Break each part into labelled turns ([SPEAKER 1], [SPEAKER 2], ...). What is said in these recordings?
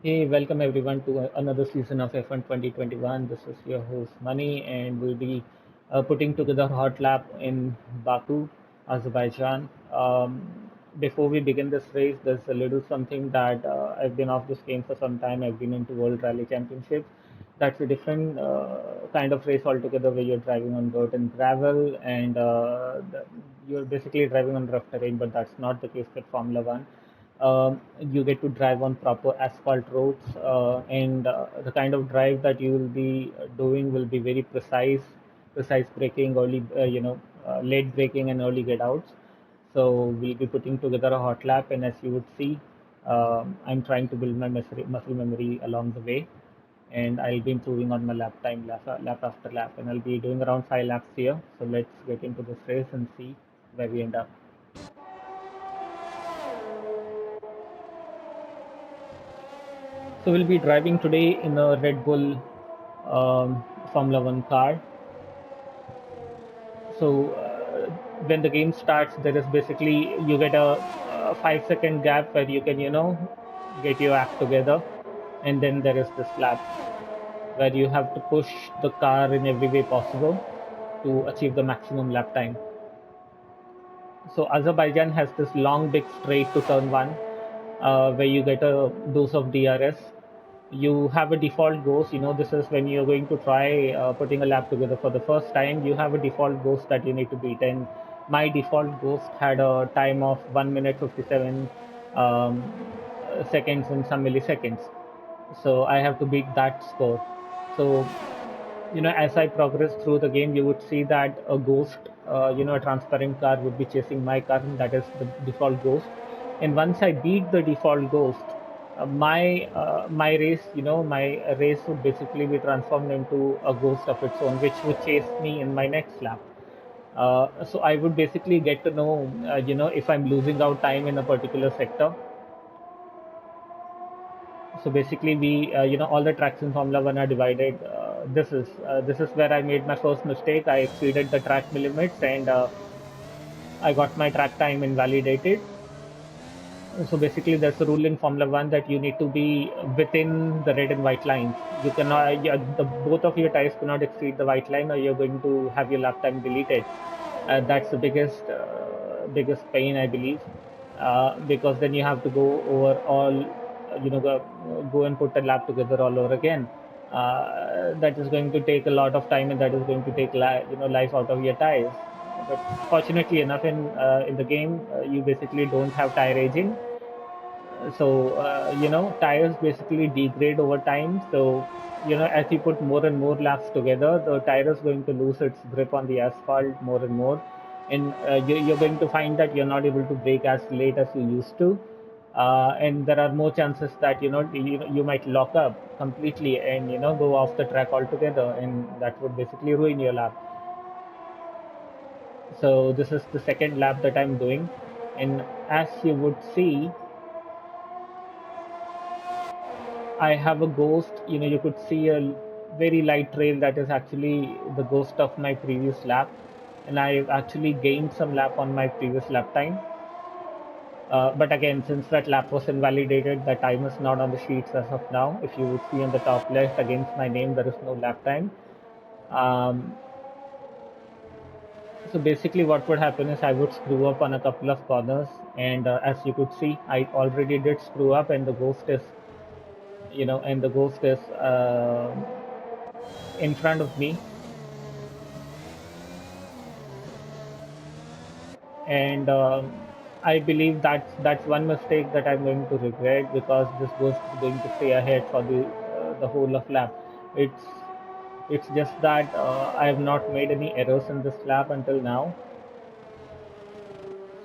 [SPEAKER 1] Hey, welcome everyone to another season of F1 2021. This is your host Mani, and we'll be putting together a hot lap in Baku, Azerbaijan. Before we begin this race, there's a little something that I've been off this game for some time. I've been into World Rally Championships. That's a different kind of race altogether, where you're driving on dirt and gravel, and you're basically driving on rough terrain. But that's not the case with Formula One. You get to drive on proper asphalt roads, and the kind of drive that you will be doing will be very precise braking, late braking and early get outs. So we'll be putting together a hot lap, and as you would see, I'm trying to build my muscle memory along the way, and I'll be improving on my lap time, lap after lap, and I'll be doing around 5 laps here. So let's get into this race and see where we end up. So we'll be driving today in a Red Bull Formula One car. So when the game starts, there is basically you get a 5 second gap where you can get your act together, and then there is this lap where you have to push the car in every way possible to achieve the maximum lap time. So Azerbaijan has this long big straight to turn one, where you get a dose of DRS. You have a default ghost. This is when you're going to try putting a lap together for the first time. You have a default ghost that you need to beat, and my default ghost had a time of 1 minute 57 um, seconds and some milliseconds. So I have to beat that score. So as I progress through the game, you would see that a ghost, a transparent car would be chasing my car, and that is the default ghost. And once I beat the default ghost, my race, my race would basically be transformed into a ghost of its own, which would chase me in my next lap. So I would basically get to know, if I'm losing out time in a particular sector. So basically, all the tracks in Formula One are divided. This is where I made my first mistake. I exceeded the track limits, and I got my track time invalidated. So basically, there's a rule in Formula One that you need to be within the red and white lines. You cannot, the both of your tires cannot exceed the white line, or you're going to have your lap time deleted. That's the biggest pain, I believe, because then you have to go over all, go and put the lap together all over again. That is going to take a lot of time, and that is going to take life out of your tires. But fortunately enough, in the game, you basically don't have tire aging. So tires basically degrade over time. So as you put more and more laps together, the tire is going to lose its grip on the asphalt more and more, and you're going to find that you're not able to brake as late as you used to. And there are more chances that you might lock up completely and go off the track altogether, and that would basically ruin your lap. So this is the second lap that I'm doing, and as you would see, I have a ghost. You could see a very light trail that is actually the ghost of my previous lap, and I've actually gained some lap on my previous lap time. But again, since that lap was invalidated, the time is not on the sheets as of now. If you would see on the top left against my name, there is no lap time. Um, so basically, what would happen is I would screw up on a couple of corners, and as you could see, I already did screw up, and the ghost is in front of me, and I believe that's one mistake that I'm going to regret, because this ghost is going to stay ahead for the whole of lap. It's just that I have not made any errors in this lap until now,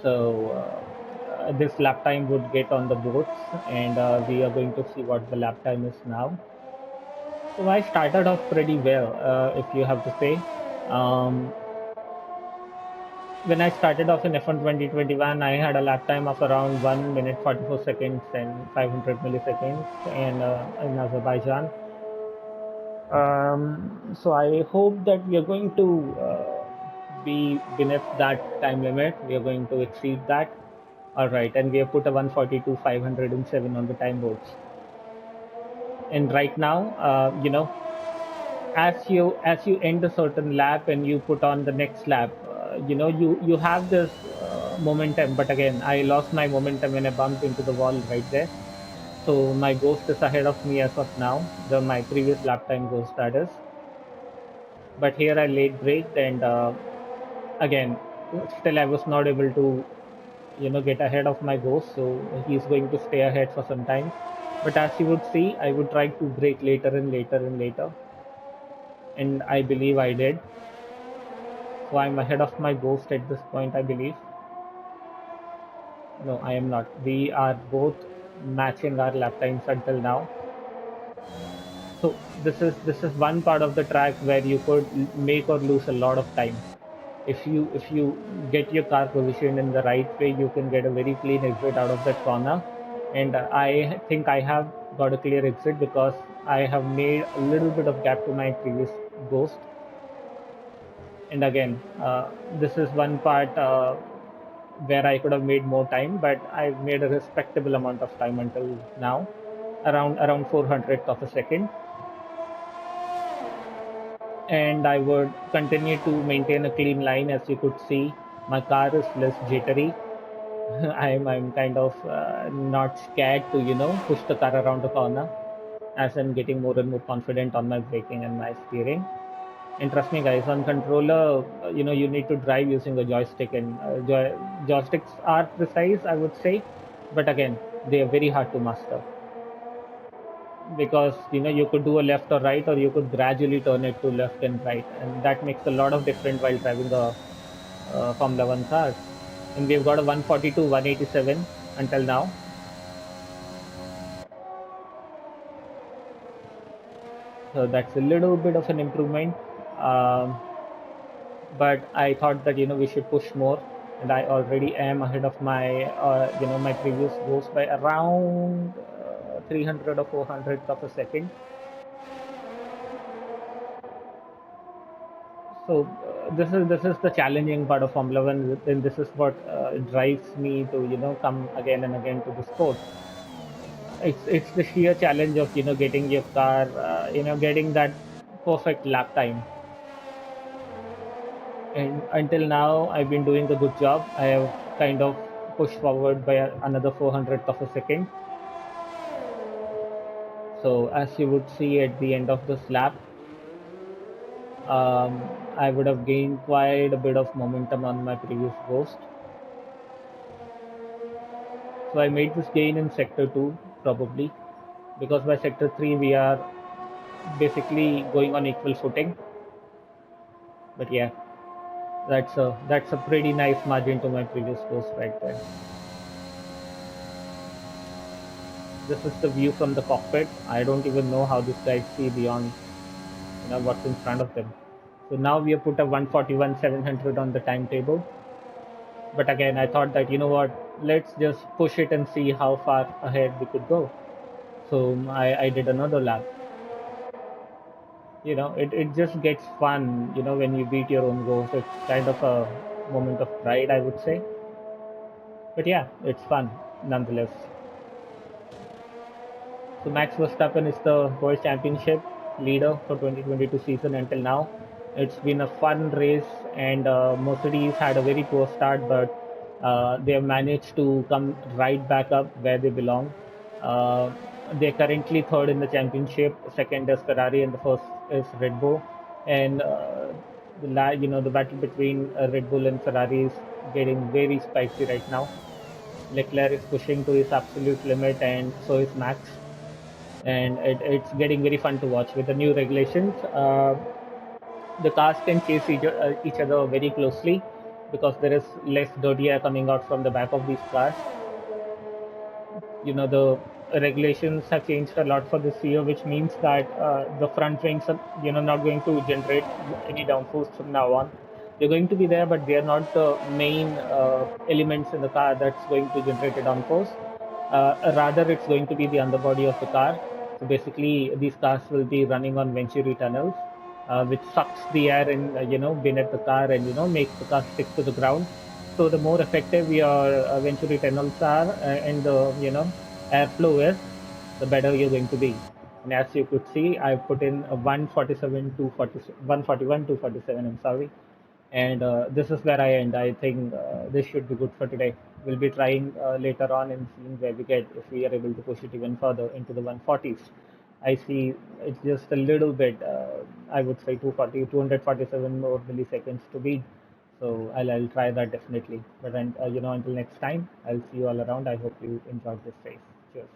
[SPEAKER 1] so this lap time would get on the boards, and we are going to see what the lap time is now. So I started off pretty well, if you have to say. Um, when I started off in F1 2021, I had a lap time of around 1 minute 44 seconds and 500 milliseconds in Azerbaijan. So I hope that we are going to be beneath that time limit. We are going to exceed that. All right, and we have put a 142 507 on the time boards. And right now, as you end a certain lap and you put on the next lap, you have this momentum. But again, I lost my momentum when I bumped into the wall right there. So my ghost is ahead of me as of now, the my previous lap time ghost that is. But here I late braked, and again, still I was not able to get ahead of my ghost. So he's going to stay ahead for some time. But as you would see, I would try to brake later and later and later, and I believe I did. So I'm ahead of my ghost at this point, I believe. No, I am not. We are both matching our lap times until now. So this is one part of the track where you could make or lose a lot of time. If you get your car positioned in the right way, you can get a very clean exit out of that corner. And I think I have got a clear exit because I have made a little bit of gap to my previous ghost. And again, this is one part where I could have made more time, but I've made a respectable amount of time until now, around 400th of a second. And I would continue to maintain a clean line. As you could see, my car is less jittery. I'm kind of not scared to push the car around the corner, as I'm getting more and more confident on my braking and my steering. And trust me, guys, on controller, you need to drive using a joystick, and joysticks are precise, I would say, but again, they are very hard to master because you could do a left or right, or you could gradually turn it to left and right, and that makes a lot of difference while driving a Formula One car. And we've got a 142, 187 until now. So that's a little bit of an improvement. Um, but I thought that we should push more, and I already am ahead of my my previous goals by around 300 or 400 of a second. So this is the challenging part of Formula One, and this is what drives me to come again and again to the sport. It's the sheer challenge of getting your car, getting that perfect lap time. And until now, I've been doing a good job. I have kind of pushed forward by another 400th of a second. So as you would see at the end of this lap, um, I would have gained quite a bit of momentum on my previous ghost. So I made this gain in sector 2 probably, because by sector 3 we are basically going on equal footing. But yeah, that's a pretty nice margin to my previous ghost right there. This is the view from the cockpit. I don't even know how these guys see beyond what's in front of them. So now we have put a 141 700 on the timetable. But again, I thought that what, let's just push it and see how far ahead we could go. So I did another lap. It just gets fun, when you beat your own goals. It's kind of a moment of pride, I would say. But yeah, it's fun nonetheless. So Max Verstappen is the World Championship leader for 2022 season until now. It's been a fun race, and Mercedes had a very poor start, but they have managed to come right back up where they belong. Uh, they're currently third in the championship. Second is Ferrari, and the first is Red Bull. And the battle between Red Bull and Ferrari is getting very spicy right now. Leclerc is pushing to his absolute limit, and so is Max. And it's getting very fun to watch with the new regulations. The cars can chase each other very closely because there is less dirty air coming out from the back of these cars. The regulations have changed a lot for this year, which means that the front wings are not going to generate any downforce from now on. They're going to be there, but they are not the main elements in the car that's going to generate a downforce. Rather, it's going to be the underbody of the car. So basically, these cars will be running on venturi tunnels, which sucks the air in beneath the car, and makes the car stick to the ground. So the more effective your venturi tunnels are, and the airflow is, the better you're going to be. And as you could see, I put in a 147 to 40, 141 to 47. I'm sorry, and this is where I end. I think this should be good for today. We'll be trying later on and seeing where we get if we are able to push it even further into the 140s. I see it's just a little bit. I would say 240, 247 more milliseconds to beat. So I'll try that definitely. But then, until next time, I'll see you all around. I hope you enjoyed this race. Cheers.